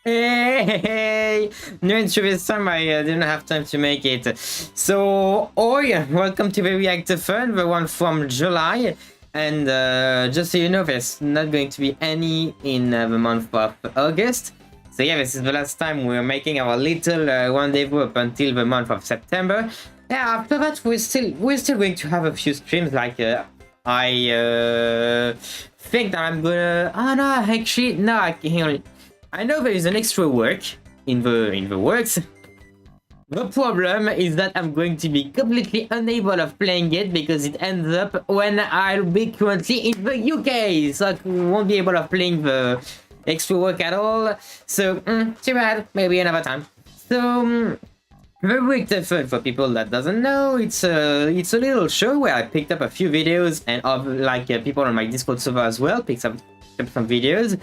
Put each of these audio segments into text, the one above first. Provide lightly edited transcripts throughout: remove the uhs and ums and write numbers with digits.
Hey, new intro this time. I didn't have time to make it. So, welcome to the Reactathon, the one from July. And just so you know, there's not going to be any in the month of August. So yeah, this is the last time we're making our little rendezvous up until the month of September. Yeah, after that we're still going to have a few streams. Like I think that I'm gonna. Oh no, actually no. I know there is an extra work in the works. The problem is that I'm going to be completely unable of playing it because it ends up when I'll be currently in the UK, so I won't be able of playing the extra work at all. So too bad. Maybe another time. So the Reactathon, for people that doesn't know, it's a little show where I picked up a few videos and of people on my Discord server as well picked up some videos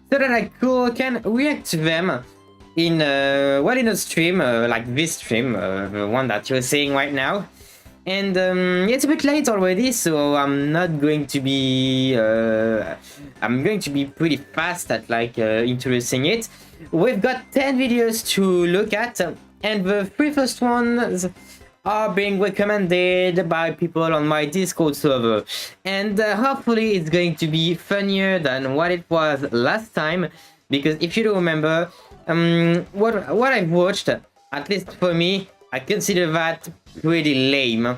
so that I can react to them in in a stream like this stream, the one that you're seeing right now. And it's a bit late already, so I'm not going to be I'm going to be pretty fast at introducing it. We've got 10 videos to look at, and the three first ones are being recommended by people on my Discord server, and hopefully it's going to be funnier than what it was last time. because if you don't remember, what I've watched, at least for me, I consider that pretty lame.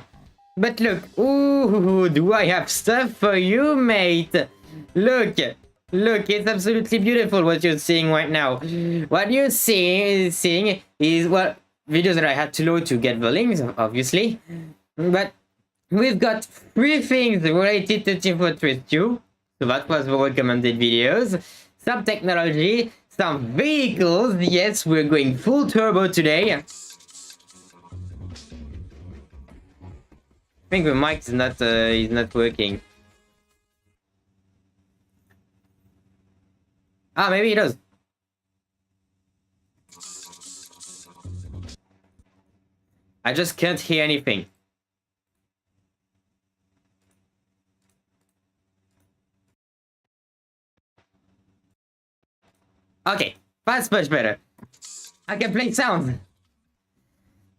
But look, ooh, do I have stuff for you, mate? Look, look, it's absolutely beautiful what you're seeing right now. What you're seeing is well, videos that I had to load to get the links, obviously. But we've got 3 things related to Team Fortress 2. So that was the recommended videos. Some technology, some vehicles. Yes, we're going full turbo today. I think the mic is not working. Ah, maybe it does. I just can't hear anything. Okay, that's much better. I can play sounds.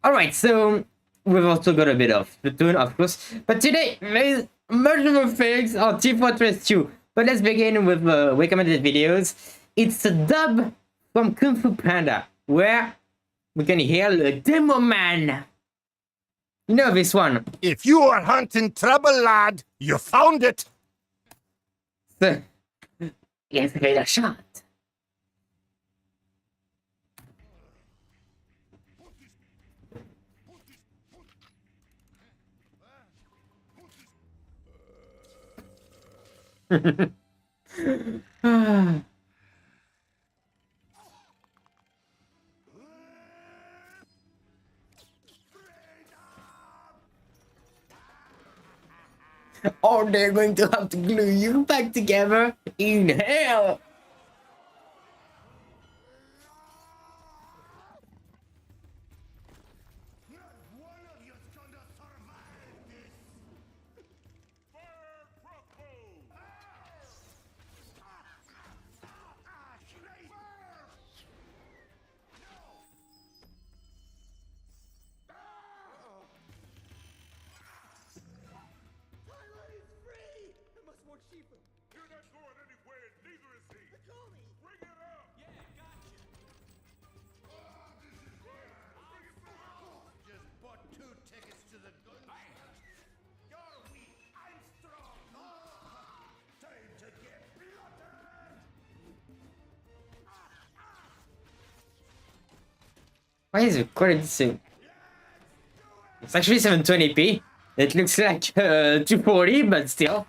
Alright, so we've also got a bit of Splatoon, of course. But today, there's multiple things on Team Fortress 2. But let's begin with the recommended videos. It's a dub from Kung Fu Panda, where we can hear the Demo Man. You know this one. If you are hunting trouble, lad, you found it. So, let's give it a shot. Or they're going to have to glue you back together in hell. Why is it quality so? It's actually 720p. It looks like 240, but still.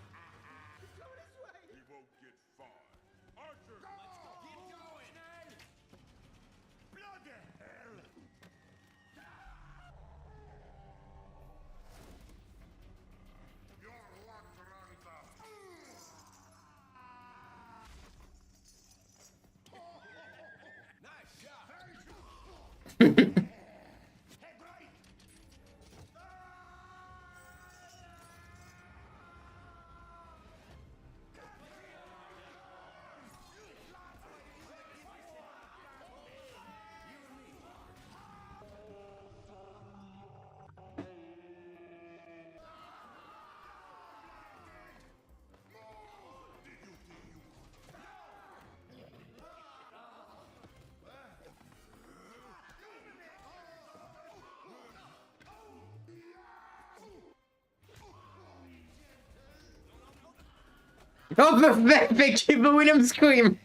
Oh, perfect! Keep the William scream!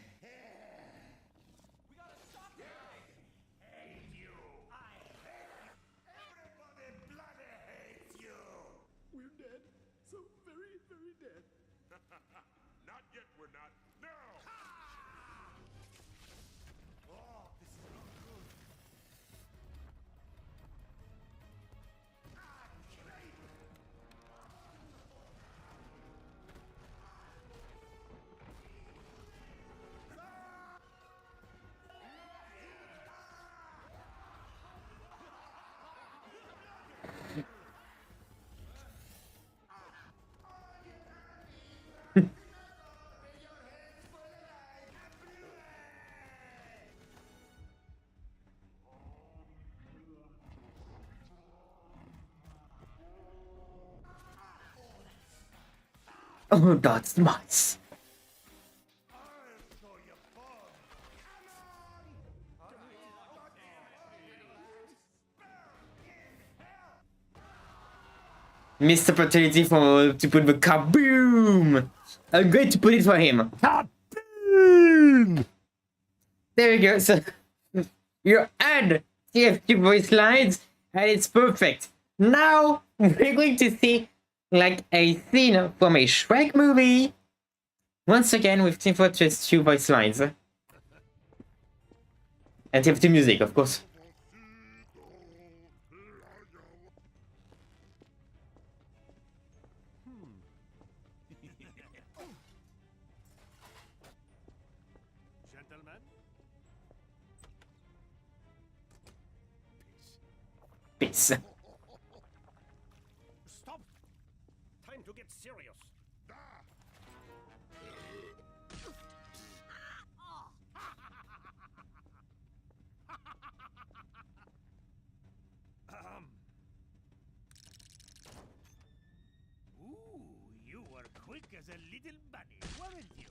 Oh, that's nice. Missed opportunity for to put the kaboom. I'm going to put it for him. Kaboom! There we go. So you add TF2 voice lines, and it's perfect. Now we're going to see like a scene from a Shrek movie. Once again with Team Fortress 2 voice lines. And TF2 music, of course. Gentlemen, Peace. stop! Time to get serious. Ooh, you were quick as a little bunny, weren't you?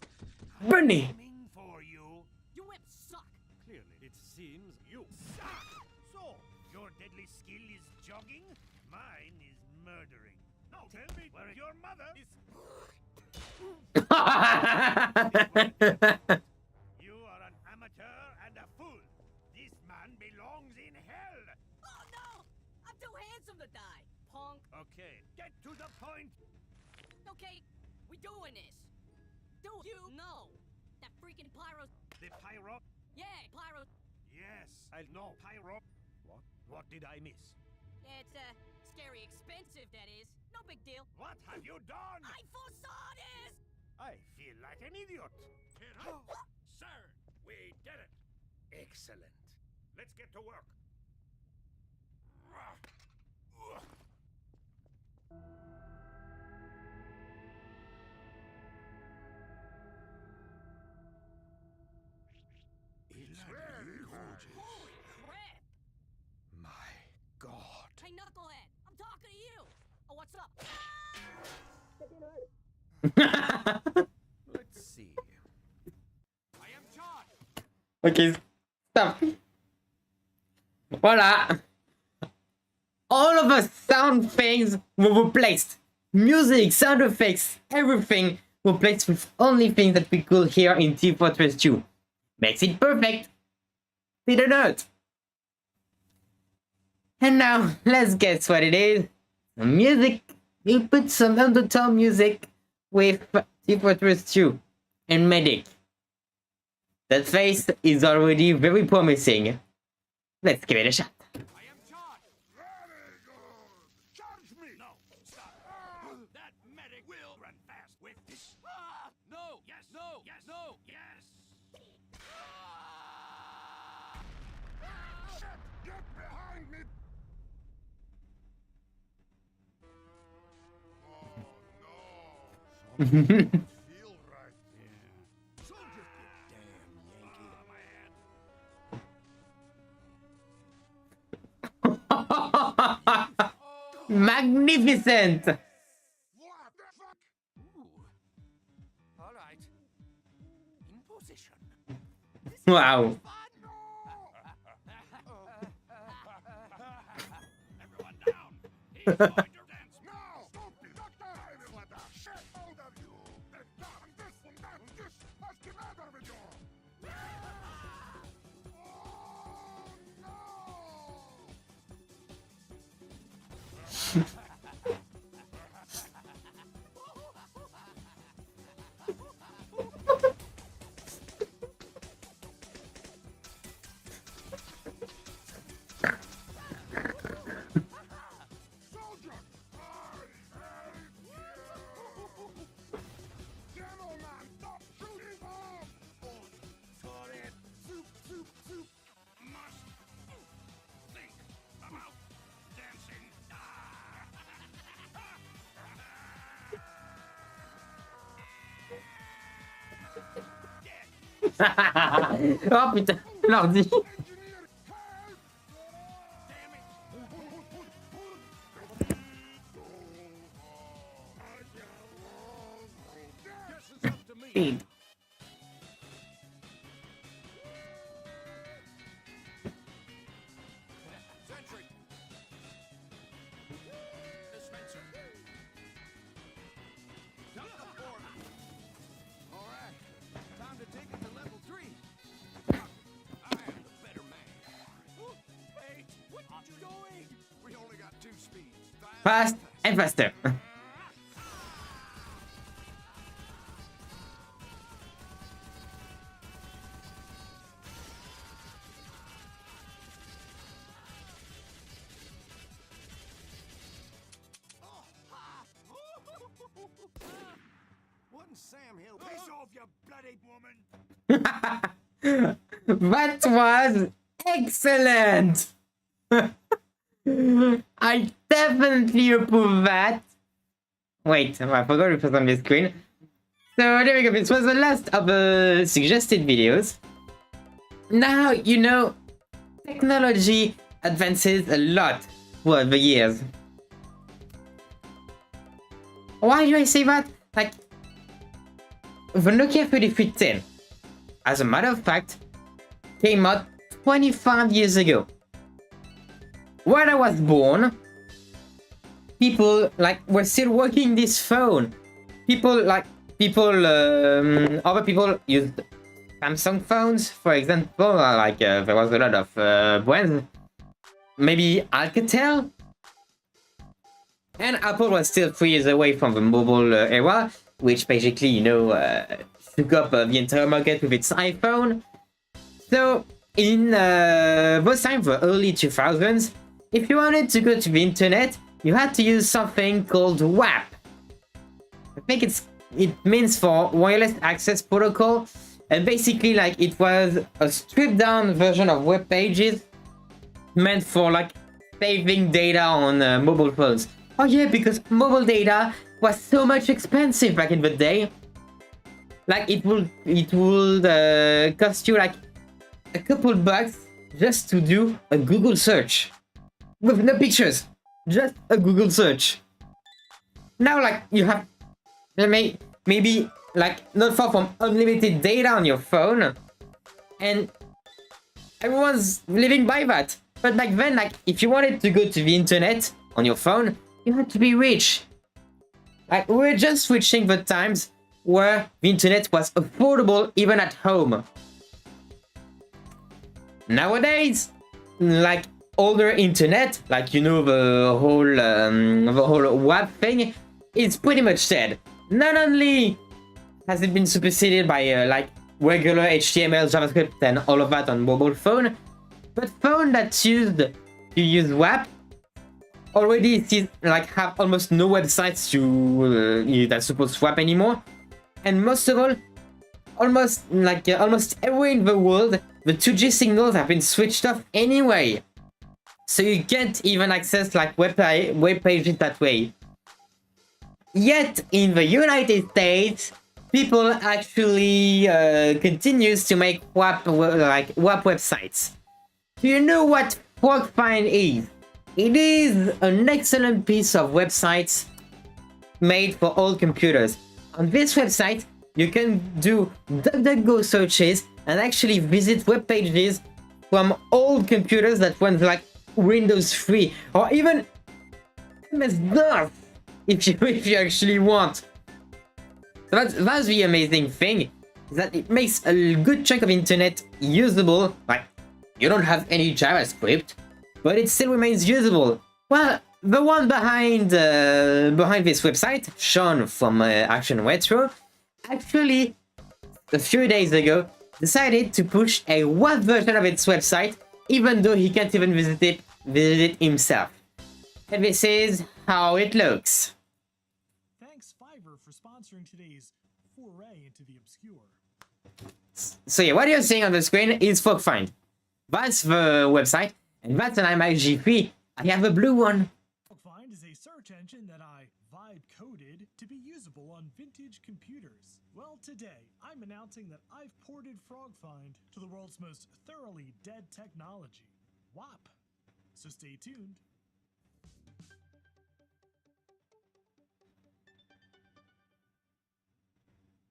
Bunny. Coming for you. You imps suck! Clearly, it seems you suck. So, your deadly skill is jogging, mine is murdering. Now tell me where your mother is. You are an amateur and a fool. This man belongs in hell. Oh no! I'm too handsome to die, punk! Okay, get to the point. Okay, we doing this. Do you know that freaking pyro? The pyro? Yeah, pyro. Yes, I know pyro. What? What did I miss? Yeah, it's scary expensive, that is. No big deal. What have you done? I foresaw this! I feel like an idiot. Sir, we did it. Excellent. Let's get to work. It's very gorgeous. Holy crap! My God. Hey, knucklehead, I'm talking to you! Oh, what's up? Let's see. I am John. Okay, stop. Voila. All of the sound things were replaced. Music, sound effects, everything replaced with only things that we could hear in Team Fortress 2. Makes it perfect. Did or not? And now, let's guess what it is. Some music. We'll put some undertone music with Team Fortress 2 and Medic. That face is already very promising. Let's give it a shot. I am John. Very good. Charge me. No, stop. That medic will run fast with this. No. Yes. No. Yes. No. Yes. Shit! Get behind me. Oh no. Feel right. Yeah. Soldier, you damn Yankee. Magnificent! What the fuck? Ooh. All right. In position. Wow. Everyone down. He's going to dance. No! Stupid! Doctor! I will let the shit out of you! This and this and that and this! What's the matter with you? Oh, no! Soldier! I hate you! Gentlemen, stop shooting off! Oh, sorry. Soup, soup, soup. Must think about dancing. Oh putain, l'ordi. Engineer, help! Damn it! Guess it's up to me. Sentry. Dispenser. fast and faster. Wouldn't Sam Hill piss off, you bloody woman? That was excellent. I definitely approve that. Wait, I forgot to put on the screen. So there we go. This was the last of the suggested videos. Now, you know, technology advances a lot throughout the years. Why do I say that? Like, the Nokia 3310, as a matter of fact, came out 25 years ago. When I was born, people were still working this phone. Other people used Samsung phones, for example. There was a lot of brands. Maybe Alcatel. And Apple was still 3 years away from the mobile era, which basically, you know, took up the entire market with its iPhone. So, in those times, the early 2000s, if you wanted to go to the internet, you had to use something called WAP. I think it means for Wireless Access Protocol, and basically, like, it was a stripped-down version of web pages meant for, like, saving data on mobile phones. Oh yeah, because mobile data was so much expensive back in the day. Like, it would cost you like a couple bucks just to do a Google search with no pictures, just a Google search. Now, like, you have maybe like not far from unlimited data on your phone, and everyone's living by that. But back then, like, if you wanted to go to the internet on your phone, you had to be rich. Like, we're just switching the times where the internet was affordable even at home. Nowadays, like, older internet, like, you know, the whole web thing, is pretty much dead. Not only has it been superseded by like regular HTML, JavaScript, and all of that on mobile phone, but phone that use WAP already have almost no websites that's supposed to WAP anymore, and most of all, almost everywhere in the world, the 2G signals have been switched off anyway, so you can't even access like web pages that way. Yet in the United States, people actually continues to make WAP websites. Do you know what FrogFind is? It is an excellent piece of websites made for all computers. On this website, you can do DuckDuckGo searches and actually visit web pages from old computers that run like Windows 3 or even MS-DOS if you actually want. So that's the amazing thing, is that it makes a good chunk of internet usable. Like, you don't have any JavaScript, but it still remains usable. Well, the one behind this website, Sean from Action Retro, actually a few days ago decided to push a WAP version of its website, even though he can't even visit it himself. And this is how it looks. Thanks Fiverr for sponsoring today's foray into the obscure. So yeah, what you're seeing on the screen is FrogFind. That's the website, and that's an iMac G3. I have a blue one. FrogFind is a search engine that I vibe coded to be usable on vintage computers. Well, today I'm announcing that I've ported FrogFind to the world's most thoroughly dead technology, WAP. So stay tuned.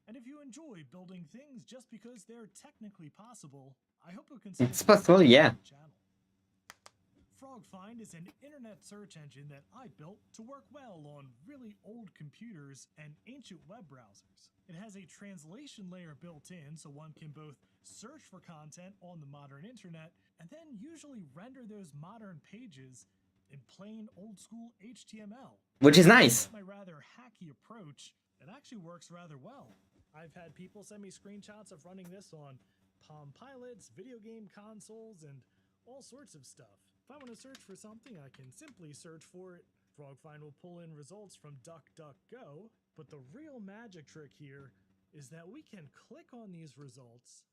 And if you enjoy building things just because they're technically possible, I hope you'll consider It's possible, yeah. channel. FrogFind is an internet search engine that I built to work well on really old computers and ancient web browsers. It has a translation layer built in so one can both search for content on the modern internet and then usually render those modern pages in plain old school HTML. Which is nice. My rather hacky approach, it actually works rather well. I've had people send me screenshots of running this on Palm Pilots, video game consoles, and all sorts of stuff. If I want to search for something, I can simply search for it. FrogFind will pull in results from DuckDuckGo, but the real magic trick here is that we can click on these results,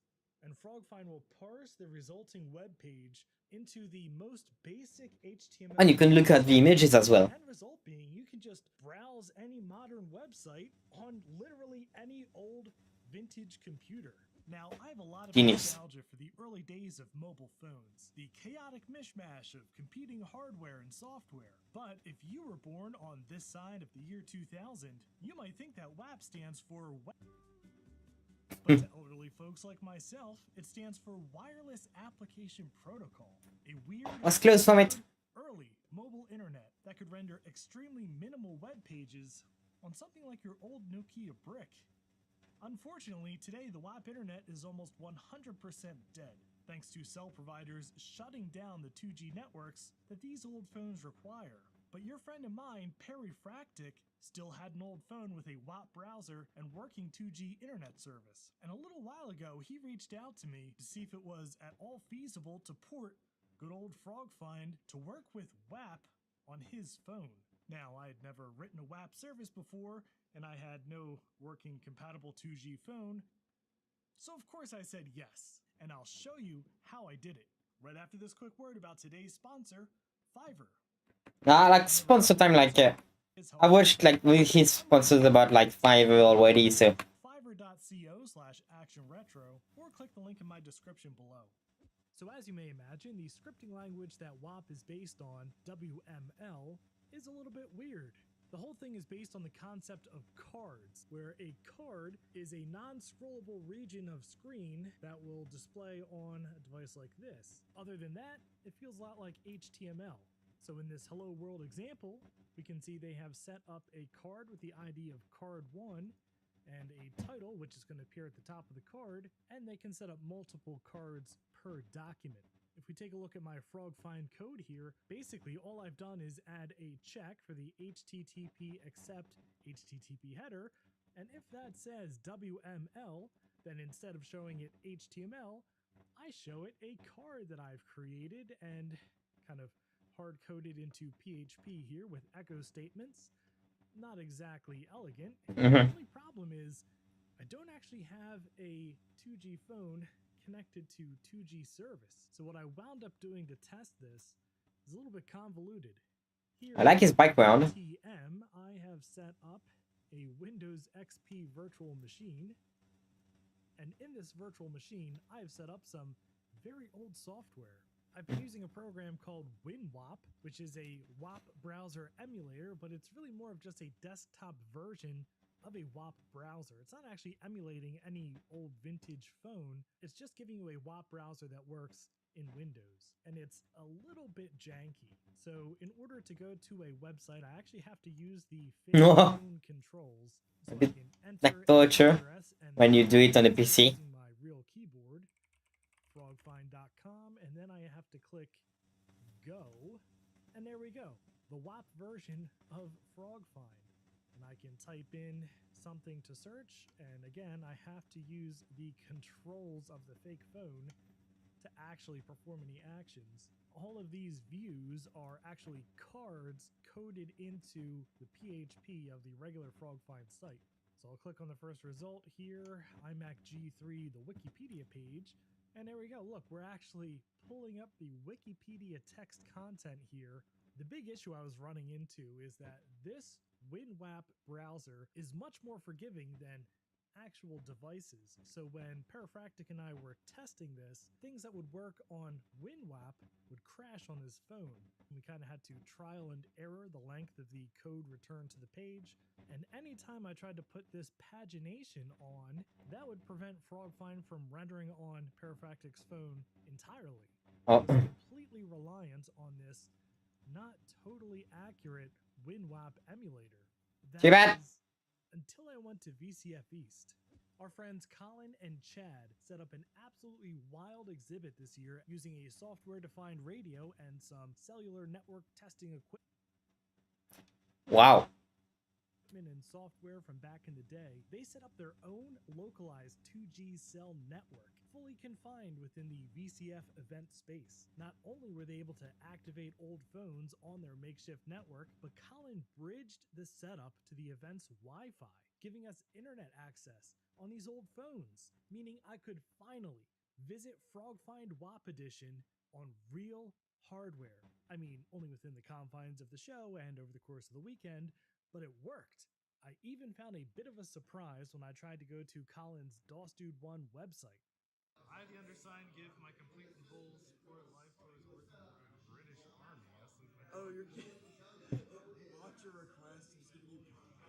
and FrogFind will parse the resulting web page into the most basic HTML. And you can look at the images as well. End result being, you can just browse any modern website on literally any old vintage computer. Now, I have a lot of Genius. nostalgia for the early days of mobile phones, the chaotic mishmash of competing hardware and software. But if you were born on this side of the year 2000, you might think that WAP stands for but to elderly folks like myself, it stands for Wireless Application Protocol, a weird, Was close from it. early mobile internet that could render extremely minimal web pages on something like your old Nokia brick. Unfortunately, today the WAP internet is almost 100% dead, thanks to cell providers shutting down the 2G networks that these old phones require. But your friend of mine, Perry Fractic, still had an old phone with a WAP browser and working 2G internet service. And a little while ago, he reached out to me to see if it was at all feasible to port good old FrogFind to work with WAP on his phone. Now, I had never written a WAP service before, and I had no working compatible 2G phone. So of course I said yes, and I'll show you how I did it. Right after this quick word about today's sponsor, Fiverr. Like sponsor time, like I watched like with his sponsors about like Fiverr already, so Fiverr.co/actionretro, or click the link in my description below. So as you may imagine, the scripting language that WAP is based on, WML, is a little bit weird. The whole thing is based on the concept of cards, where a card is a non-scrollable region of screen that will display on a device like this. Other than that, it feels a lot like HTML. So in this Hello World example, we can see they have set up a card with the ID of card1 and a title, which is going to appear at the top of the card, and they can set up multiple cards per document. If we take a look at my FrogFind code here, basically all I've done is add a check for the HTTP accept HTTP header, and if that says WML, then instead of showing it HTML, I show it a card that I've created and kind of hard-coded into PHP here with echo statements. Not exactly elegant. The only problem is I don't actually have a 2G phone connected to 2G service. So what I wound up doing to test this is a little bit convoluted. Here, I like his background. TM, I have set up a Windows XP virtual machine. And in this virtual machine, I have set up some very old software. I've been using a program called WinWAP, which is a WAP browser emulator, but it's really more of just a desktop version of a WAP browser. It's not actually emulating any old vintage phone. It's just giving you a WAP browser that works in Windows, and it's a little bit janky. So in order to go to a website, I actually have to use the phone controls. So bit I can like enter torture address and when you do it on a PC. using my real keyboard, frogfind.com, and then I have to click go, and there we go, the WAP version of FrogFind. And I can type in something to search, and again, I have to use the controls of the fake phone to actually perform any actions. All of these views are actually cards coded into the PHP of the regular FrogFind site. So I'll click on the first result here, iMac G3, the Wikipedia page, and there we go. Look, we're actually pulling up the Wikipedia text content here. The big issue I was running into is that this WinWAP browser is much more forgiving than actual devices. So when Parafractic and I were testing this, things that would work on WinWAP would crash on his phone. We kind of had to trial and error the length of the code returned to the page. And anytime I tried to put this pagination on, that would prevent FrogFind from rendering on Parafractic's phone entirely. Oh. I was completely reliant on this not totally accurate WinWAP emulator. Too bad. Until I went to VCF East. Our friends Colin and Chad set up an absolutely wild exhibit this year using a software-defined radio and some cellular network testing equipment Wow. and software from back in the day. They set up their own localized 2G cell network, fully confined within the VCF event space. Not only were they able to activate old phones on their makeshift network, but Colin bridged the setup to the event's Wi-Fi, giving us internet access on these old phones, meaning I could finally visit FrogFind WAP Edition on real hardware. I mean, only within the confines of the show and over the course of the weekend, but it worked. I even found a bit of a surprise when I tried to go to Colin's DOSDude1 website. I, the undersigned, give my complete and full support life towards working for the British Army. Oh, you're kidding. Watch your request. He's giving you copy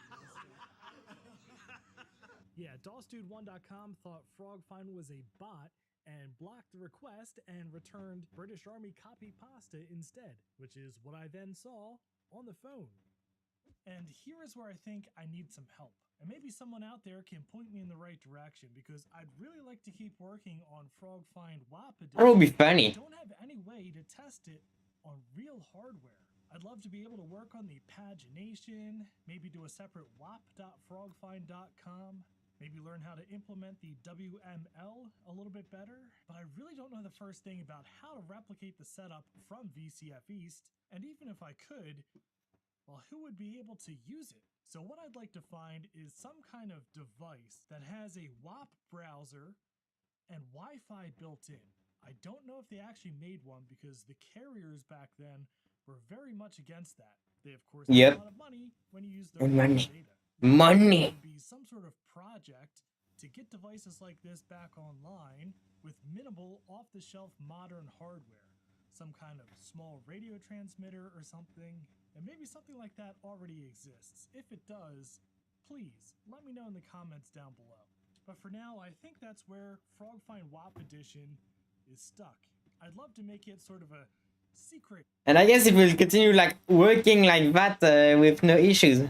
pasta. Yeah, DOSDude1.com thought FrogFind was a bot and blocked the request and returned British Army copy pasta instead, which is what I then saw on the phone. And here is where I think I need some help. And maybe someone out there can point me in the right direction, because I'd really like to keep working on FrogFind WAP Edition. That would be funny. I don't have any way to test it on real hardware. I'd love to be able to work on the pagination, maybe do a separate wap.frogfind.com, maybe learn how to implement the WML a little bit better, but I really don't know the first thing about how to replicate the setup from VCF East, and even if I could, well, who would be able to use it? So what I'd like to find is some kind of device that has a WAP browser and Wi-Fi built in. I don't know if they actually made one, because the carriers back then were very much against that. They, of course, Yep. make a lot of money when you use their Money. data. Money. There would be some sort of project to get devices like this back online with minimal off-the-shelf modern hardware. Some kind of small radio transmitter or something. And maybe something like that already exists. If it does, please let me know in the comments down below. But for now, I think that's where FrogFind WAP Edition is stuck. I'd love to make it sort of a secret. And I guess it will continue like working like that with no issues.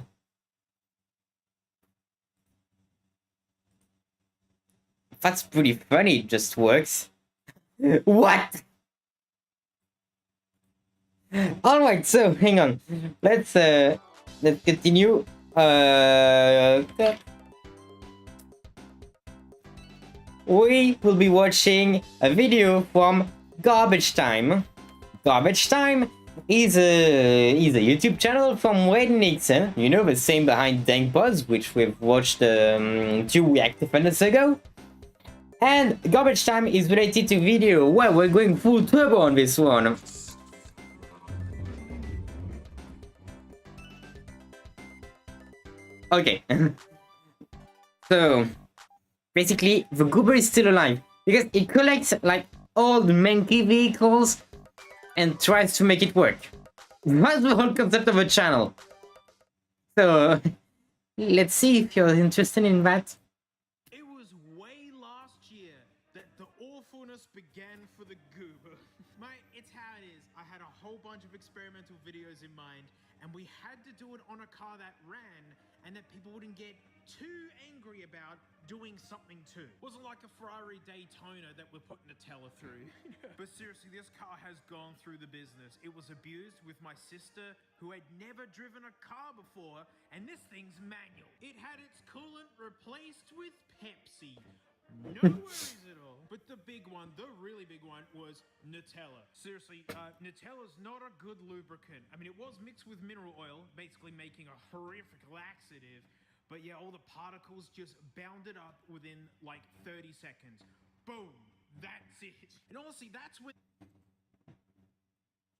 That's pretty funny. It just works. What? All right. So hang on. Let's continue. We will be watching a video from Garbage Time. Garbage Time is a YouTube channel from Wade Nixon. You know, the same behind Dank Buzz, which we've watched 2 Reactathons ago. And Garbage Time is related to video. Well, we're going full turbo on this one. Okay. So basically, the goober is still alive because it collects like old manky vehicles and tries to make it work. That's the whole concept of a channel. So let's see if you're interested in that. It was way last year that the awfulness began for the goober. Mate, it's how it is. I had a whole bunch of experimental videos in mind, and we had to do it on a car that ran and that people wouldn't get too angry about doing something to. Wasn't like a Ferrari Daytona that we're putting Nutella through. But seriously, this car has gone through the business. It was abused with my sister, who had never driven a car before, and this thing's manual. It had its coolant replaced with Pepsi. No worries at all. But the big one, the really big one, was Nutella. Seriously, Nutella's not a good lubricant. I mean, it was mixed with mineral oil, basically making a horrific laxative. But yeah, all the particles just bounded up within like 30 seconds. Boom. That's it. And honestly, that's what...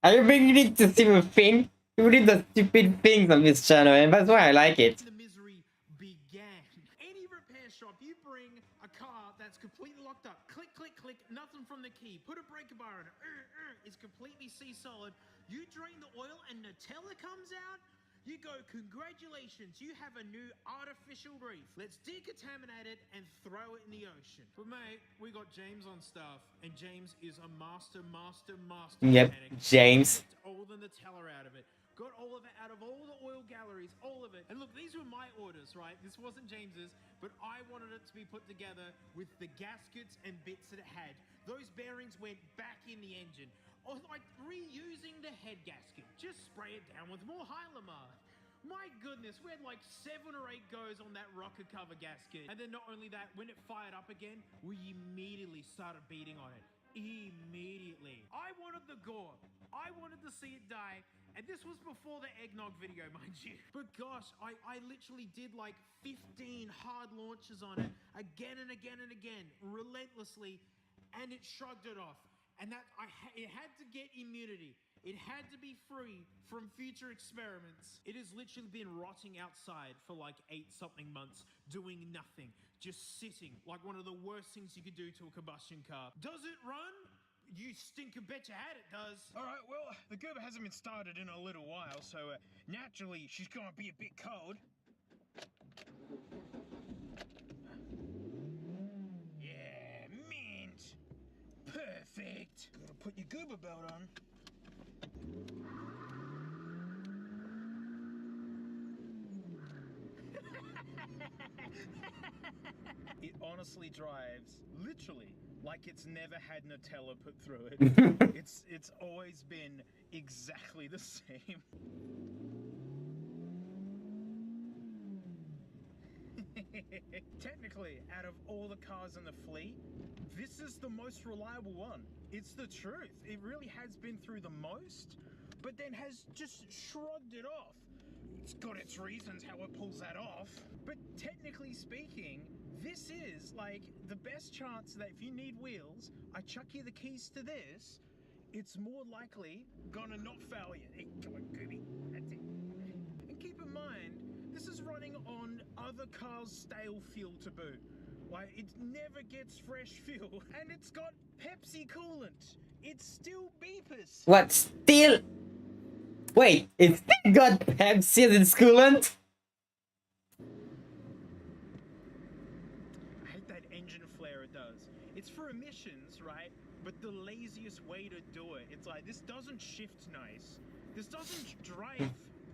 I really need to see the thing. You need the stupid things on this channel, and that's why I like it. The misery began. Any repair shop, you bring a car that's completely locked up. Click, click, click, nothing from the key. Put a breaker bar in it. It's completely sea-solid. You drain the oil and Nutella comes out. You go, congratulations, you have a new artificial reef. Let's decontaminate it and throw it in the ocean. But mate, we got James on staff, and James is a master Yep, mechanic. James. All the Nutella out of it. got all of it out of all the oil galleries, all of it. And look, these were my orders, right? This wasn't James's, but I wanted it to be put together with the gaskets and bits that it had. Those bearings went back in the engine. Or like reusing the head gasket. Just spray it down with more Hylamar. My goodness, we had like 7 or 8 goes on that rocker cover gasket. And then not only that, when it fired up again, we immediately started beating on it. Immediately. I wanted the gore. I wanted to see it die. And this was before the eggnog video, mind you. But gosh, I literally did like 15 hard launches on it again and again and again, relentlessly, and it shrugged it off. And that it had to get immunity. It had to be free from future experiments. It has literally been rotting outside for like 8-something months, doing nothing, just sitting, like one of the worst things you could do to a combustion car. Does it run? You stinker bet you had it does. All right, well, the Gerber hasn't been started in a little while, so naturally she's gonna be a bit cold. Yeah, mint. Perfect. Gotta put your Gerber belt on. It honestly drives, literally, like it's never had Nutella put through it. It's always been exactly the same. Technically, out of all the cars in the fleet, this is the most reliable one. It's the truth. It really has been through the most, but then has just shrugged it off. It's got its reasons how it pulls that off. But technically speaking, this is like the best chance that if you need wheels, I chuck you the keys to this, it's more likely gonna not fail you. Hey, come on, Gooby. That's it. And keep in mind, this is running on other cars' stale fuel to boot. Like, it never gets fresh fuel. And it's got Pepsi coolant. It's still beepers. What, still? Wait, it's still got Pepsi as its coolant? I hate that engine flare it does. It's for emissions, right? But the laziest way to do it. It's like, this doesn't shift nice. This doesn't drive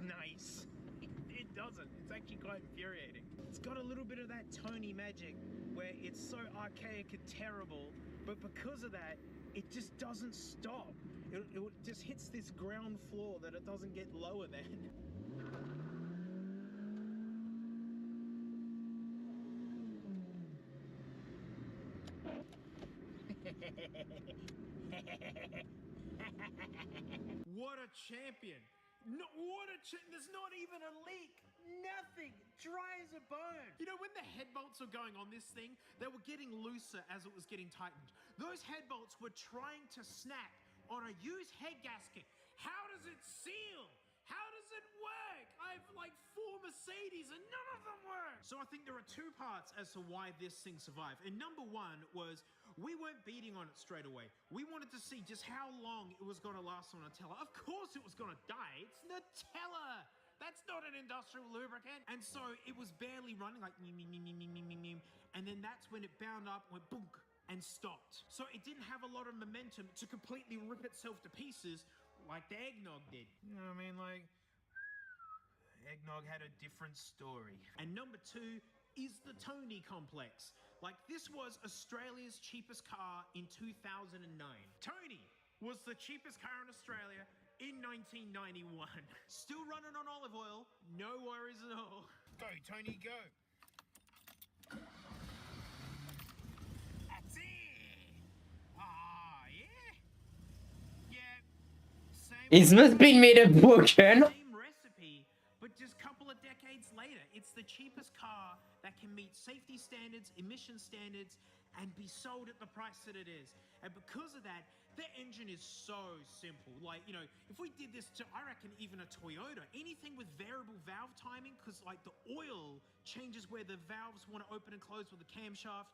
nice. It doesn't. It's actually quite infuriating. It's got a little bit of that Tony magic where it's so archaic and terrible, but because of that, it just doesn't stop. It just hits this ground floor that it doesn't get lower than. What a champion. No, there's not even a leak. Nothing. Dry as a bone. You know, when the head bolts were going on this thing, they were getting looser as it was getting tightened. Those head bolts were trying to snap on a used head gasket. How does it seal? How does it work? I have like 4 Mercedes and none of them work. So I think there are 2 parts as to why this thing survived. And number 1 was we weren't beating on it straight away. We wanted to see just how long it was going to last on Nutella. Of course it was going to die. It's Nutella. That's not an industrial lubricant. And so it was barely running, like and then that's when it bound up, went boonk, and stopped. So it didn't have a lot of momentum to completely rip itself to pieces like the eggnog did. You know what I mean? Like, eggnog had a different story. And number 2 is the Tony complex. Like, this was Australia's cheapest car in 2009. Tony was the cheapest car in Australia in 1991. Still running on olive oil, no worries at all. Go, Tony, go. That's it. Ah, yeah. Yeah. Same. It's must be made of broken. Same recipe, but just a couple of decades later. It's the cheapest car that can meet safety standards, emission standards, and be sold at the price that it is. And because of that, the engine is so simple. Like, you know, if we did this to, I reckon, even a Toyota, anything with variable valve timing, because like the oil changes where the valves want to open and close with the camshaft.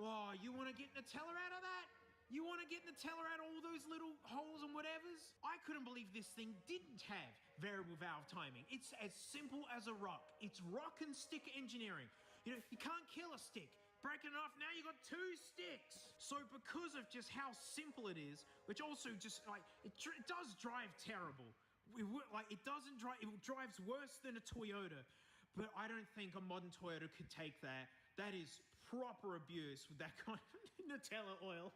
Oh, you want to get Nutella out of that? You want to get Nutella out of all those little holes and whatevers? I couldn't believe this thing didn't have variable valve timing. It's as simple as a rock. It's rock and stick engineering. You know, you can't kill a stick. Break it off, now you got 2 sticks. So because of just how simple it is, which also just like, it does drive terrible. Like, it doesn't drive. It drives worse than a Toyota, but I don't think a modern Toyota could take that. That is proper abuse with that kind of Nutella oil.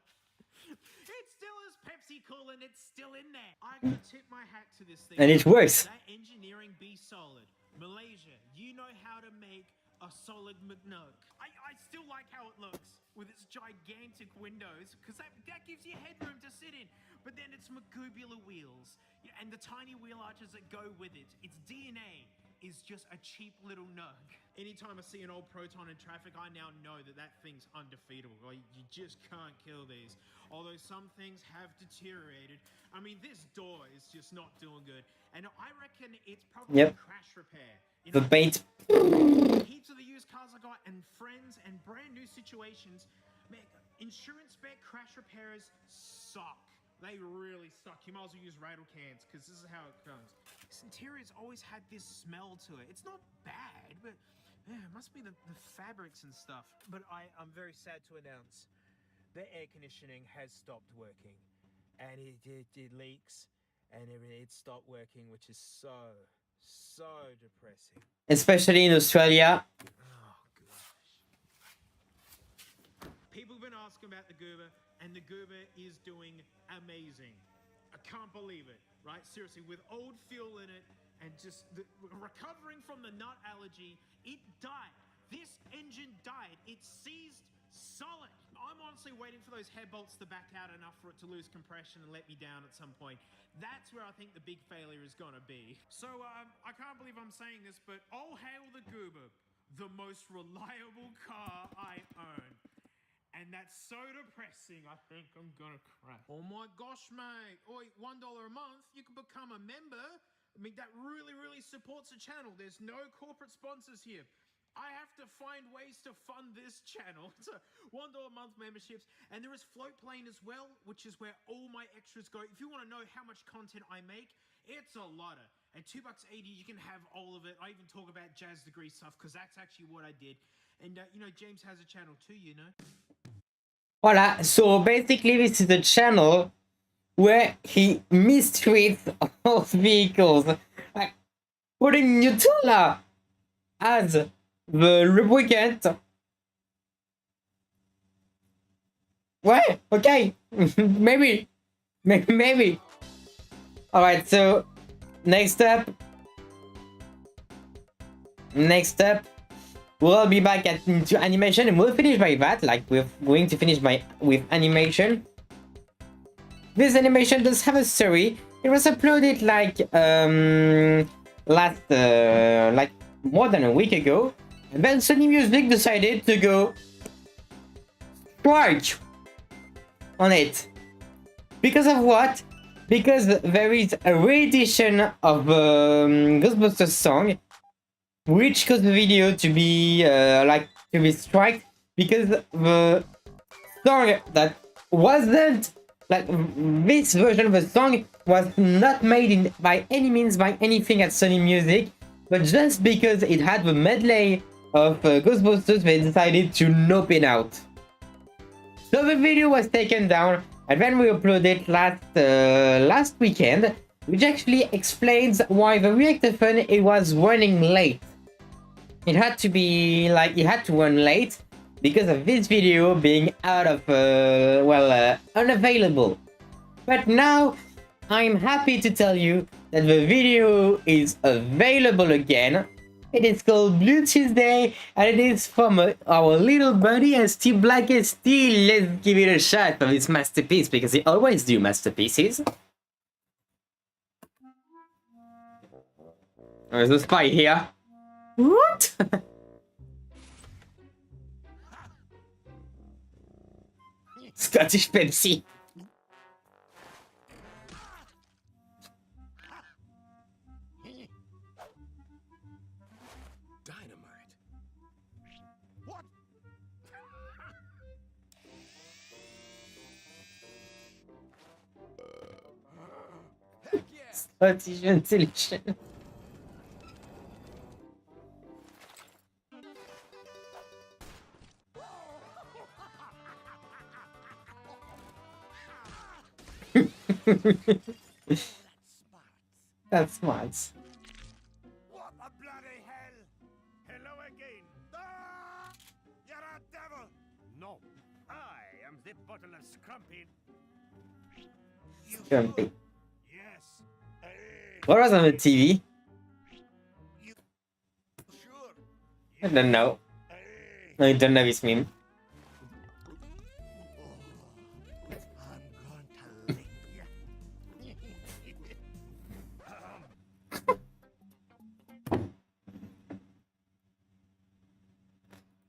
It still is Pepsi cool and it's still in there. I gotta tip my hat to this thing. And it works. That engineering be solid. Malaysia, you know how to make a solid McNug. I still like how it looks with its gigantic windows, because that gives you headroom to sit in. But then it's Magubular wheels, and the tiny wheel arches that go with it. Its DNA is just a cheap little nug. Anytime I see an old Proton in traffic, I now know that that thing's undefeatable. Like, you just can't kill these. Although some things have deteriorated. I mean, this door is just not doing good. And I reckon it's probably crash repair. The bait. Heaps of the used cars I got and friends and brand new situations. Man, insurance bet crash repairs suck. They really suck. You might as well use rattle cans, because this is how it goes. This interior's always had this smell to it. It's not bad, but it must be the fabrics and stuff. But I'm very sad to announce the air conditioning has stopped working. And it leaks, and it stopped working, which is so depressing. Especially in Australia. Oh, gosh. People have been asking about the Goober, and the Goober is doing amazing. I can't believe it, right? Seriously, with old fuel in it and just recovering from the nut allergy, it died. This engine died. It seized solid. I'm honestly waiting for those head bolts to back out enough for it to lose compression and let me down at some point. That's where I think the big failure is going to be. So I can't believe I'm saying this, but all hail the Goober, the most reliable car I own. And that's so depressing, I think I'm gonna cry. Oh my gosh, mate. Oi, $1 a month, you can become a member. I mean, that really, really supports the channel. There's no corporate sponsors here. I have to find ways to fund this channel. It's a $1 a month memberships. And there is Floatplane as well, which is where all my extras go. If you want to know how much content I make, it's a lotta. And $2.80, you can have all of it. I even talk about Jazz Degree stuff, because that's actually what I did. And, James has a channel too, Voila, so basically this is a channel where he mistreats all vehicles. Like, putting Nutella as the lubricant. Well, okay. maybe. Alright, so next up, we'll be back into animation, and we'll finish by that. Like, we're going to finish with animation. This animation does have a story. It was uploaded like like more than a week ago, and then Sony Music decided to go strike on it. Because of what? Because there is a re-edition of Ghostbusters song, which caused the video to be to be striked, because the song that wasn't like this version of the song was not made by any means by anything at Sony Music, but just because it had the medley of Ghostbusters, they decided to nope it out. So the video was taken down, and then we uploaded last weekend, which actually explains why the Reactathon it was running late. It had to be it had to run late because of this video being out of unavailable. But now I'm happy to tell you that the video is available again. It is called Blue Tuesday, and it is from our little buddy Steve Black. Steve, let's give it a shot for this masterpiece, because he always do masterpieces. There's a spy here. What? Scottish Pepsi. Dynamite. What? Heck yeah. Scottish ventilation. That's smart. What a bloody hell! Hello again. Ah! You're a devil! No, I am the bottle of scrumpy. Grumpy. Yes. Hey, What was on the TV? you sure? I don't know. Hey, I don't know this meme. I'm going to lick you.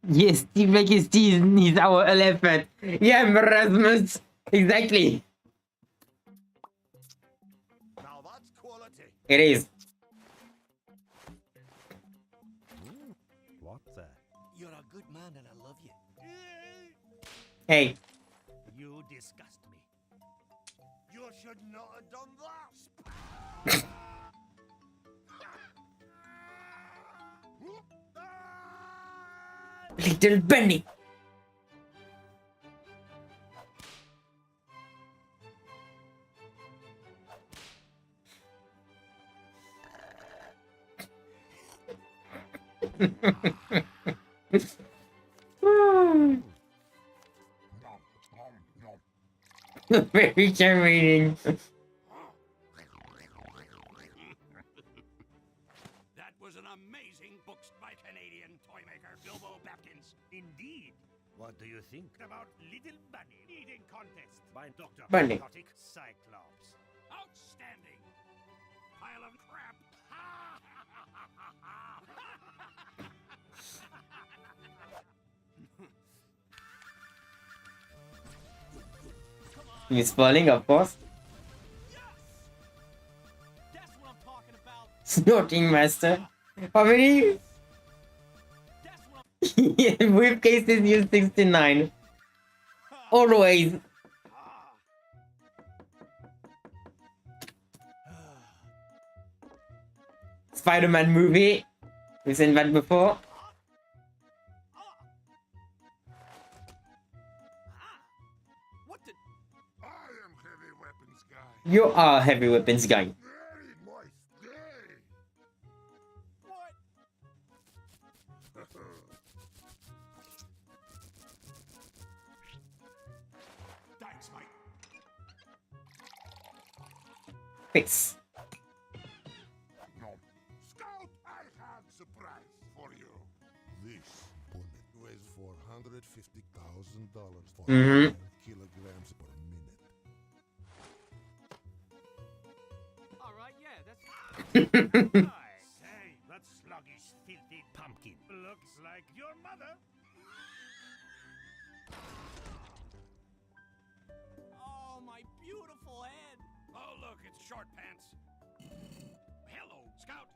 Yes, Steve like his teeth is our elephant. Yeah, Rasmus. Exactly. Now that's quality. It is. What the? You're a good man and I love you. Hey. You disgust me. You should not have done that. Little Benny. Very charming. That was an amazing book by Canadian toymaker Bilbo Batkins. Indeed. What do you think about Little Bunny eating contest by Dr. Bunny. Psychotic Cyclops? Outstanding. Pile of crap. He's falling, of course. That's what I'm talking about. Snorting master. How many? That's what Yeah, briefcase is used 69. Always. Spider-Man movie. We've seen that before. What the? I am heavy weapons guy. You are a heavy weapons guy. Very nice day. What? Thanks, mate. Fix. No. Scout, I have surprise for you. This bullet weighs $450,000 for Mhm. 9 kilograms per minute. All right, yeah, that's. Say, that sluggish, filthy pumpkin looks like your mother. Oh, my beautiful head. Oh, look, it's Short Pants. Hello, Scout.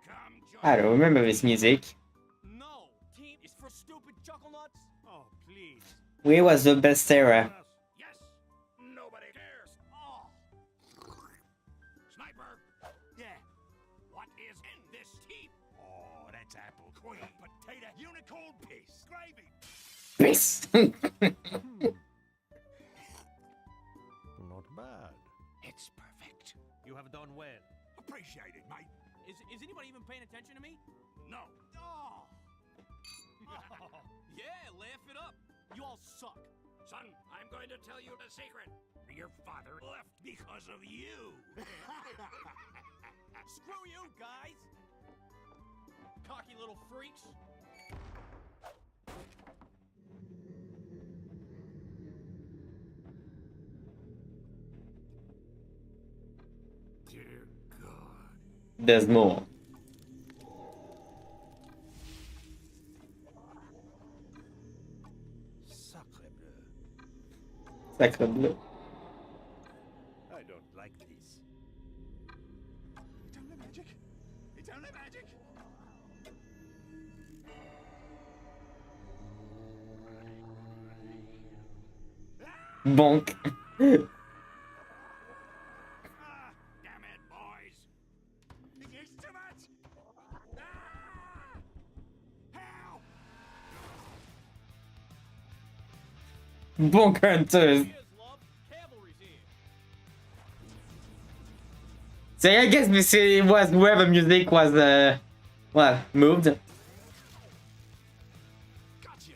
Come join I don't remember this music. No, team is for stupid chuckle nuts. Oh, please. Where was the best era? Yes, nobody cares. Oh, Sniper. Yeah. What is in this tea? Oh, that's apple queen, potato, unicorn piece, gravy. Peace. Not bad. It's perfect. You have done well. Appreciate it, mate. is anybody even paying attention to me? No. Oh. Yeah, laugh it up. You all suck. Son, I'm going to tell you a secret. Your father left because of you. Screw you, guys. Cocky little freaks. Dear God. There's more. Sacre bleu. Sacre bleu. I don't like this. It's only magic. It's only magic. Bonk. Ah, damn it, boys. It's too much. Ah! Help! Bonk hunters. Here's love. Cavalry's here. So I guess this was where the music was, well, moved. Gotcha.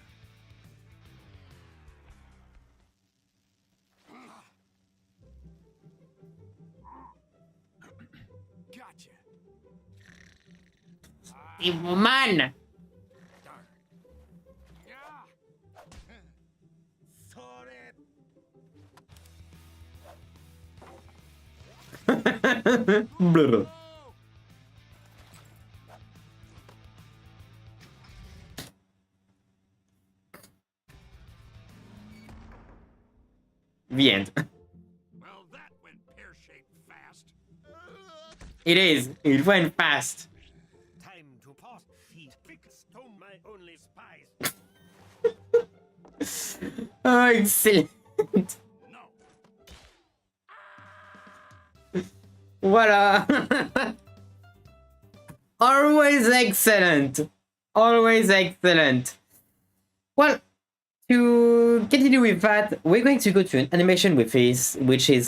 Gotcha. Evil man! Darn. Yeah. Sorry. Brr. The end. Well, that went pear-shaped fast. It is. It went fast. Time to pause. Feed fix to my only spies. Oh, excellent. No. Voila. Always excellent. Always excellent. Well, to continue with that, we're going to go to an animation with this, which is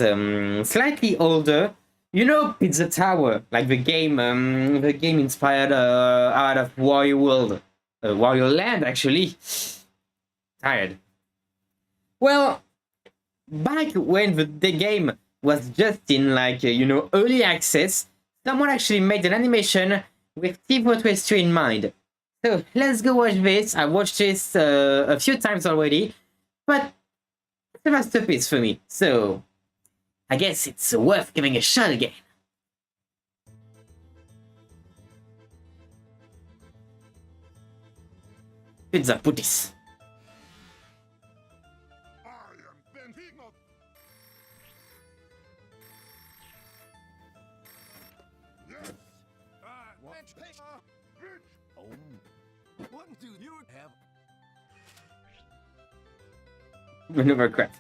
slightly older. You know, Pizza Tower, like the game inspired out of Wario World, Wario Land, actually. Tired. Well, back when the game was just in like early access, someone actually made an animation with T-Fortress 2 in mind. So let's go watch this. I watched this a few times already, but it's a masterpiece for me. So I guess it's worth giving a shot again. Pizza Putis. I am Benfica. Yes. What? Bitch. Oh. What do you have? Maneuver crap.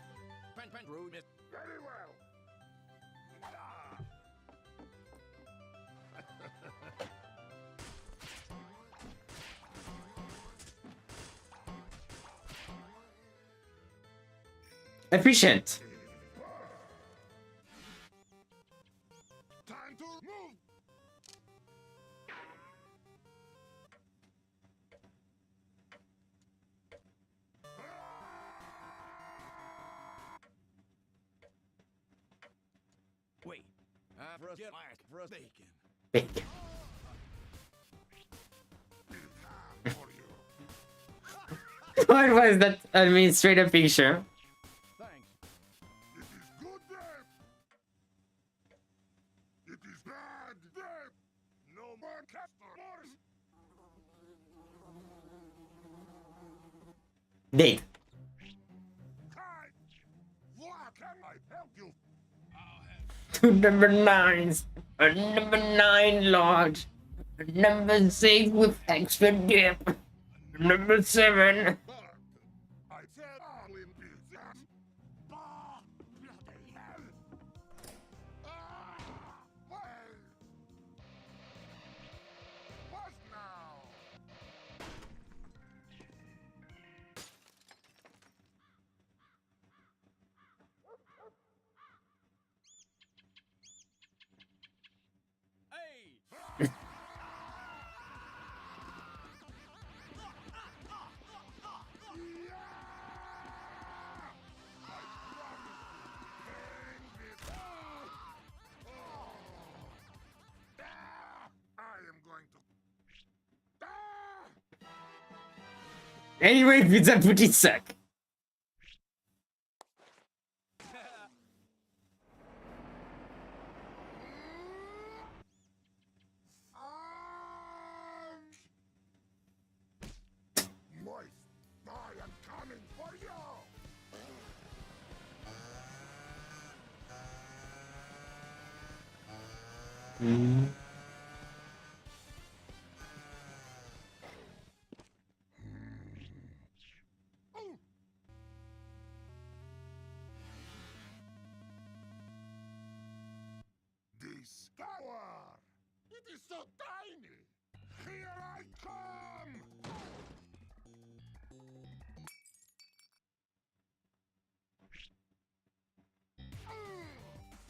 Road is Very well. Ah. Efficient. Time to move. wait. Forget my bacon. Big. For you. What was that administrator picture? Thanks. It is good there. It is bad there. No more customers. Date. Hi. What can I help you? Number 9. Number 9 large. Number 6 with extra dip. Number 7. But I said all in business. Bah! Bloody hell! Ah! Wait! What now? Hey! I am going to. Anyway, Pizza Putis suck. Moist, I am coming for you. This tower! It is so tiny! Here I come!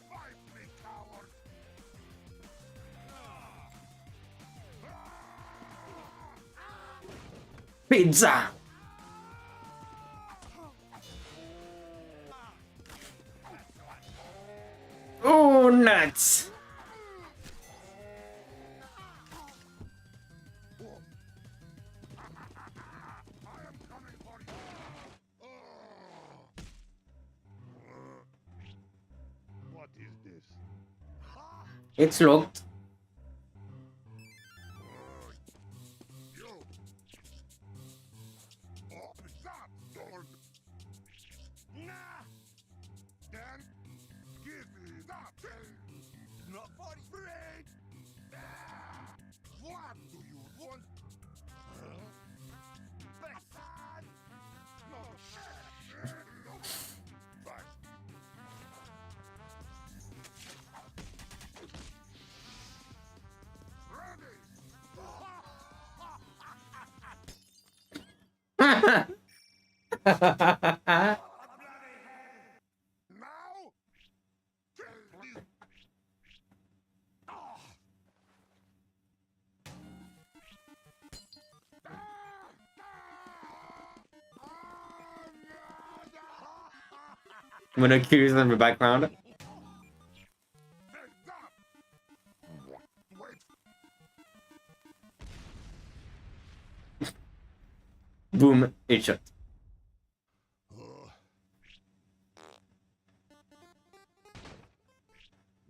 Fight me, coward! Pizza! Oh, nuts! What is this? It's locked. You! Open that door! Nah! Then give me that thing! Not for free! Ah! What do you want? Huh? Bastard! No! No! Fine. Ready! Now? Kill me! Ah! I'm gonna accuse them in the background. Take that! Wait! Boom, headshot.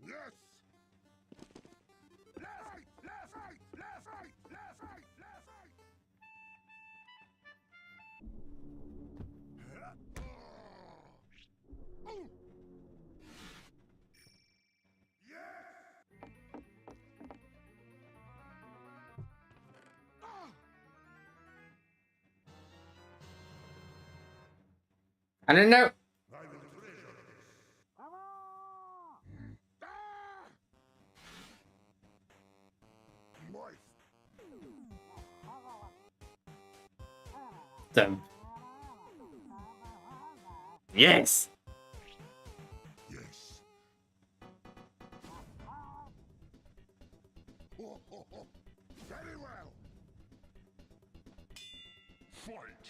Yes! Left right! Left right! Left right! Left right! Left right! Oh! Yes! Ah! I don't know. I will treasure this. Ah! Moist. Them. Yes! Yes. Oh, oh, oh. Very well. Fight.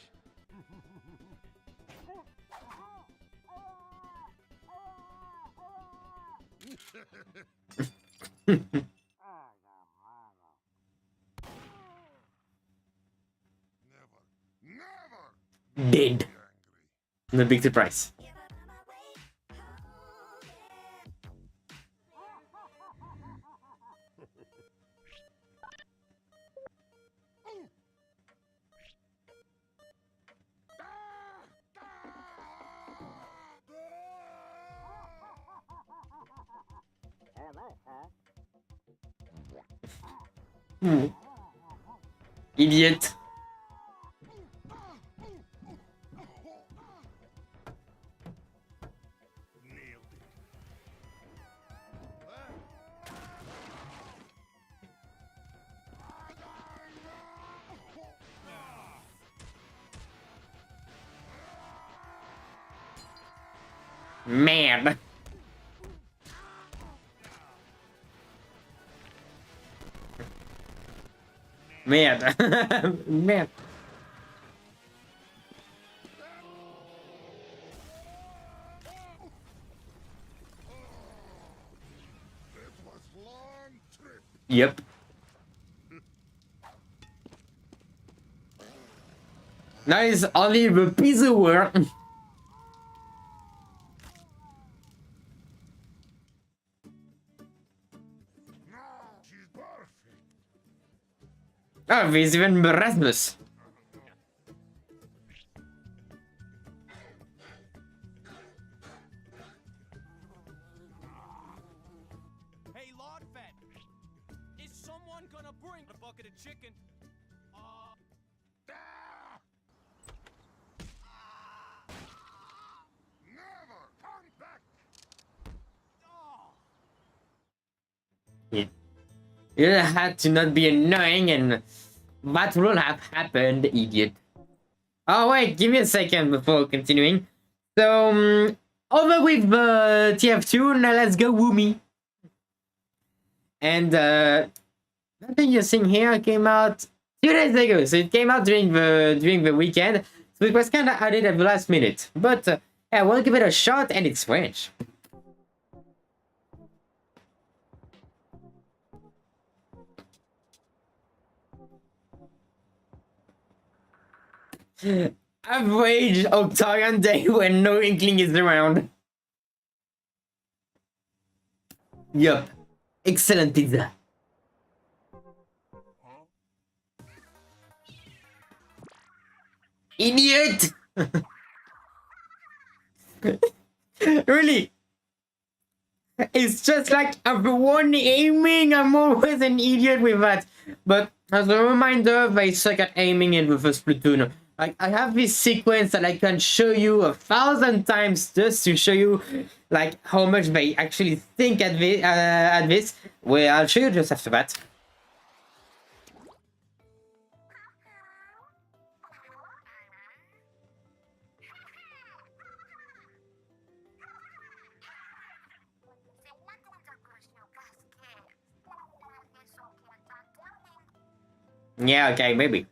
Never Dead. be angry. No big surprise. Idiot. Nailed it. Man. Man. Man. It was long trip. Yep. Nice, only the piece of work. No, she's perfect. Oh, there's even Rasmus. Hey, Lord Fat, is someone gonna bring a bucket of chicken? Never come back. Yeah. You had to not be annoying and that will have happened, idiot. Oh wait, give me a second before continuing. So, over with TF2, now let's go Woomy. And, I think you're seeing here came out 2 days ago. So it came out during the weekend. So it was kind of added at the last minute. But yeah, we'll give it a shot, and it's French. Average Octagon day when no Inkling is around. Yup. Excellent pizza. Idiot! Really? It's just like I'm the one aiming. I'm always an idiot with that. But as a reminder, I suck at aiming in the first platoon. Like, I have this sequence that I can show you 1,000 times just to show you like how much they actually think at this. Well, I'll show you just after that. Yeah, okay, maybe.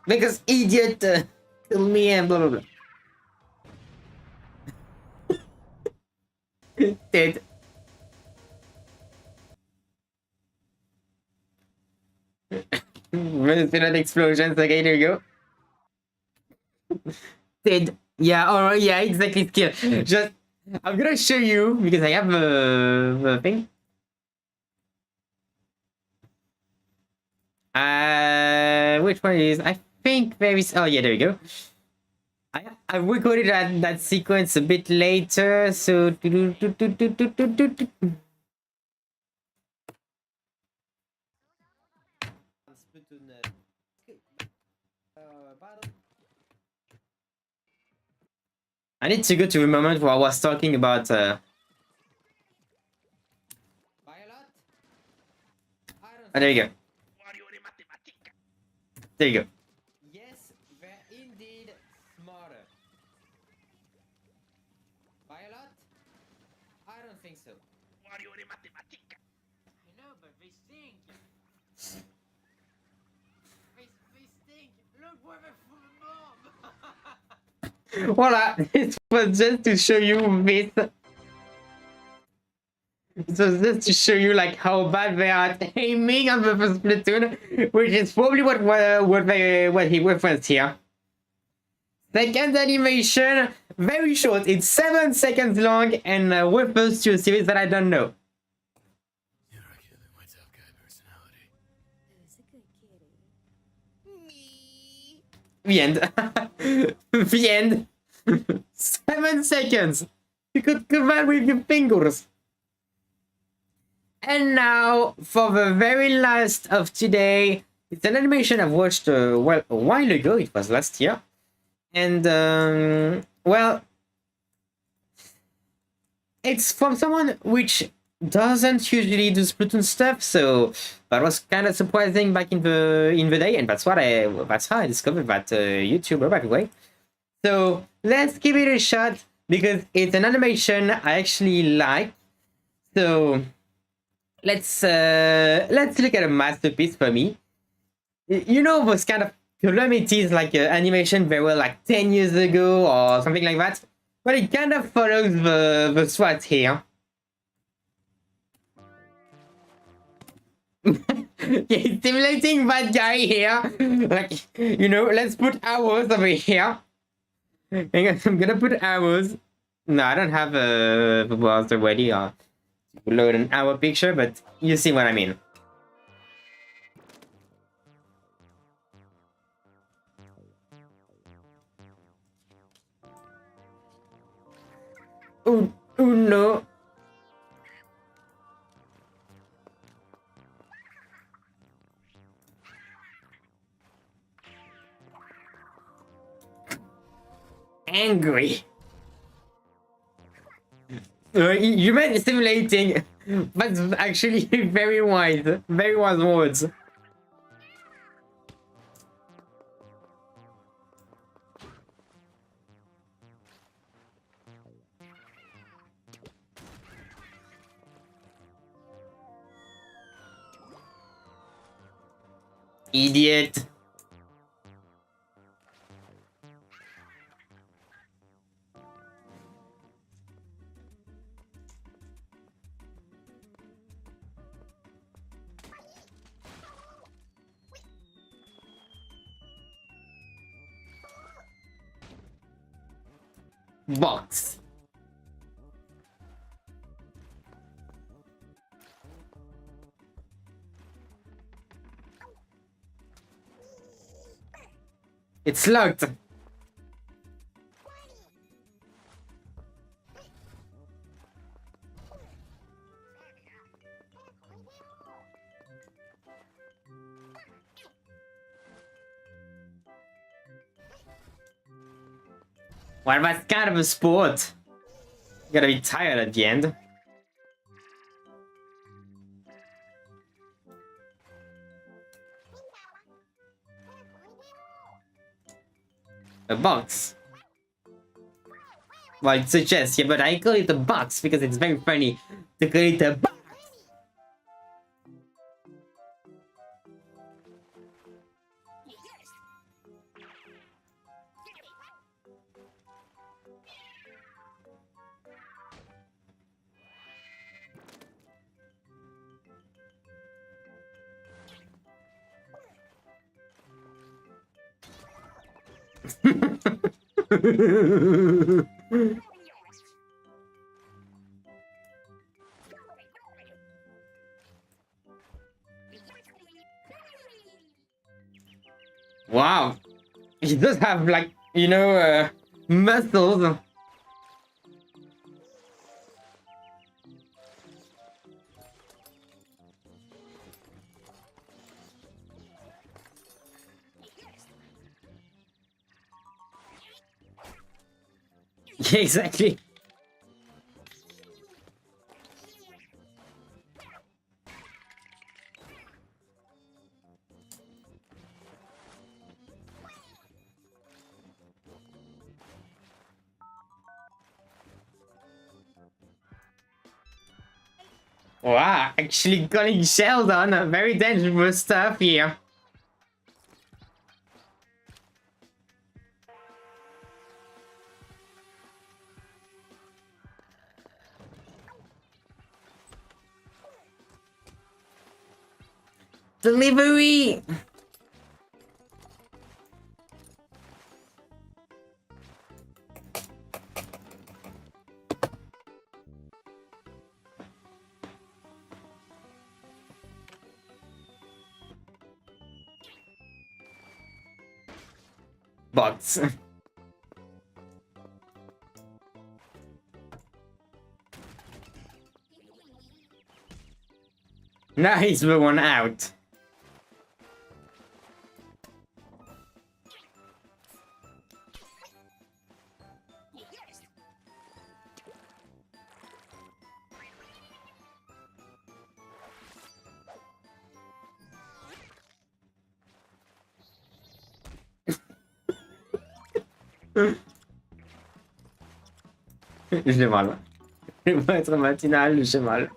Because idiot kill me and blah blah blah. Dead. Resonant explosions. Okay, there you go. Dead. Yeah, alright, yeah, exactly. Skill. Just, I'm gonna show you because I have the thing. Which one is? I think there is. Oh yeah, there you go. I recorded that sequence a bit later, so. I need to go to the moment where I was talking about. Oh, there you go. There you go. Yes, they're indeed smarter. By a lot? I don't think so. I know, but they stink. They stink. Look where they're from, Mom. Voila, this was just to show you this. So just to show you like how bad they are at aiming on the first platoon, which is probably what he referenced here. Second animation, very short. It's 7 seconds long and refers to a series that I don't know. You're a kid with my tough guy personality. Who's a good kitty? The Me. end. The end. 7 seconds. You could command with your fingers. And now, for the very last of today, it's an animation I've watched well, a while ago. It was last year. And, well, it's from someone which doesn't usually do Splatoon stuff, so that was kind of surprising back in the day, and that's how I discovered that YouTuber, by the way. So let's give it a shot because it's an animation I actually like. So let's look at a masterpiece for me. You know those kind of calamities like animation they were like 10 years ago or something like that? Well, it kind of follows the strat here. Yeah, simulating that guy here. Like, you know, let's put arrows over here. Hang on, I'm gonna put arrows. No, I don't have the browser ready to load an arrow picture, but you see what I mean. Oh no. Angry. You meant simulating. That's actually very wise words. Idiot. Box. It's locked. Well, that's kind of a sport. You gotta be tired at the end. A box. Well, it's a chest, yeah, but I call it a box because it's very funny to call it a box. Wow, he does have like, you know, muscles. Yeah, exactly. Wow, actually calling Sheldon very dangerous stuff here. Delivery! Box. Now he's the one out. J'ai mal. Je vais être matinal, j'ai mal.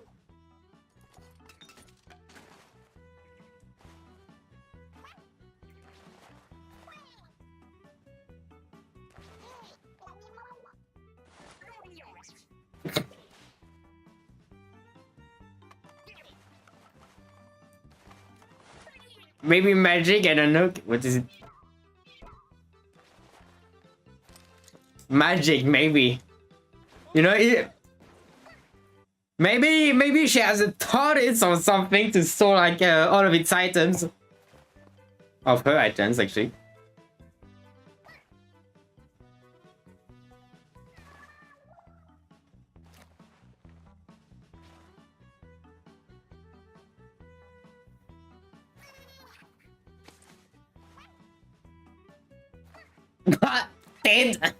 Maybe magic, I don't know. What is it? Magic, maybe. You know, maybe she has a tortoise or something to store like all of its items. Of her items, actually. Dead.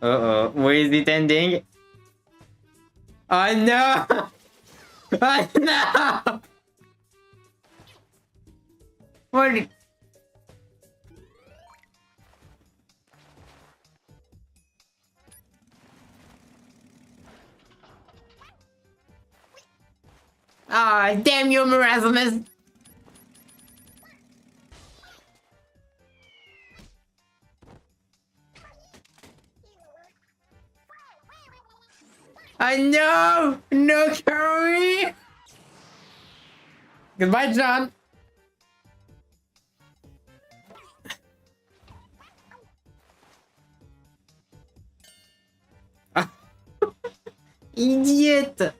Uh-oh, where is it ending? Oh no! Oh no! What? Ah, damn you, Erasmus! No! No, Curry! Goodbye, John. Idiot!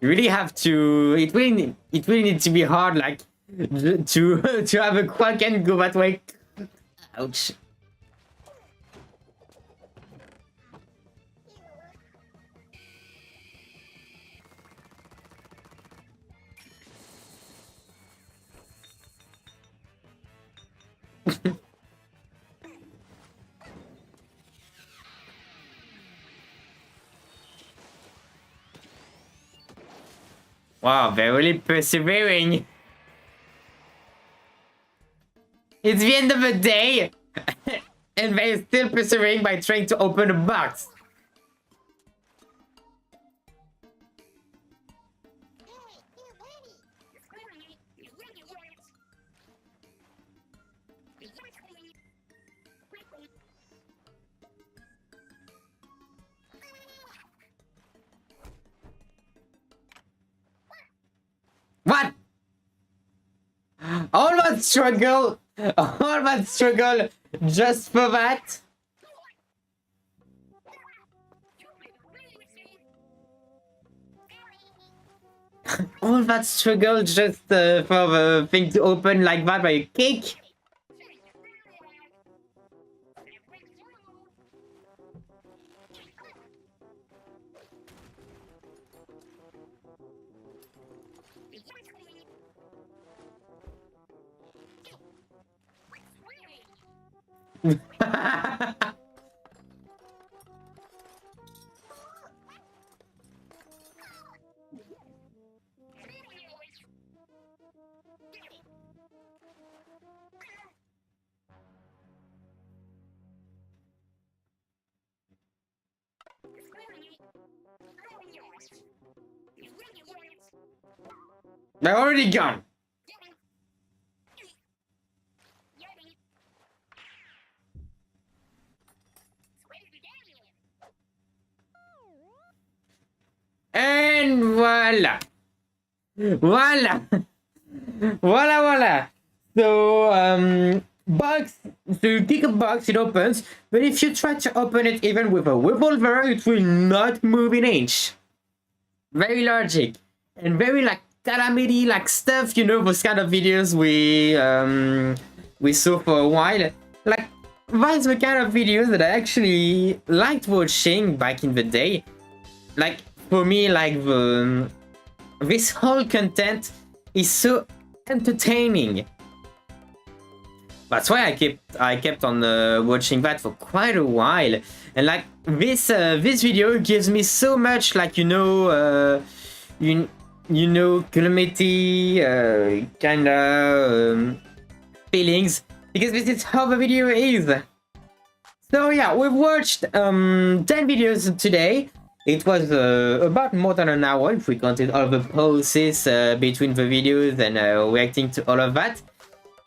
You really have to. It really needs to be hard, like to have a quack and go that way. Ouch. Wow, they're really persevering. It's the end of the day, and they're still persevering by trying to open a box. What? All that struggle just for that? All that struggle just for the thing to open like that by a cake? They're already gone. And voila. Voila. Voila. So, box, so you kick a box, it opens, but if you try to open it even with a revolver, it will not move an inch. Very logic. And very like calamity like stuff, you know, those kind of videos we saw for a while. Like, that's the kind of videos that I actually liked watching back in the day. Like, for me, like, this whole content is so entertaining. That's why I kept on watching that for quite a while. And like, this video gives me so much, like, you know, calamity kinda feelings, because this is how the video is. So yeah, we've watched 10 videos today. It was about more than an hour if we counted all the pauses between the videos and reacting to all of that.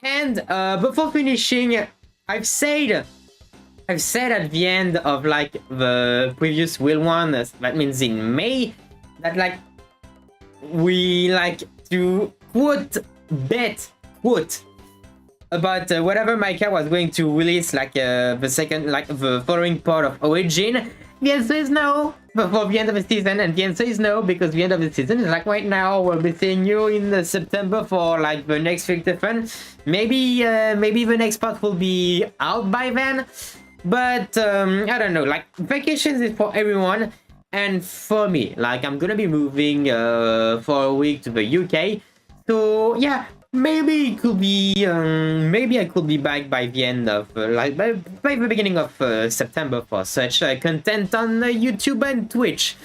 And before finishing, I've said at the end of like the previous Will one, that means in May, that like we like to bet about whatever Micah was going to release, like the following part of Origin. The answer is no before the end of the season, and the answer is no because the end of the season is like right now. We'll be seeing you in September for like the next Reactathon. Maybe the next part will be out by then, but I don't know. Like vacations is for everyone, and for me, like I'm gonna be moving for a week to the UK, so yeah. Maybe it could be, maybe I could be back by the end of, like, by the beginning of September for such content on YouTube and Twitch.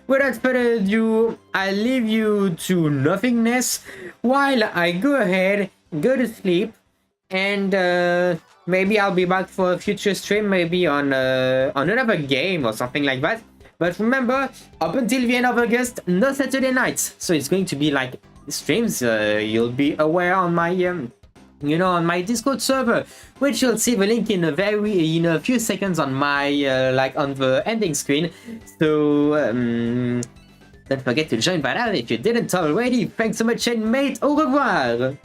Without further ado, I leave you to nothingness while I go ahead, go to sleep, and maybe I'll be back for a future stream, maybe on another game or something like that. But remember, up until the end of August, no Saturday nights, so it's going to be like streams. You'll be aware on my on my Discord server, which you'll see the link in a few seconds on my like on the ending screen. So don't forget to join that out if you didn't already. Thanks so much and mate, au revoir.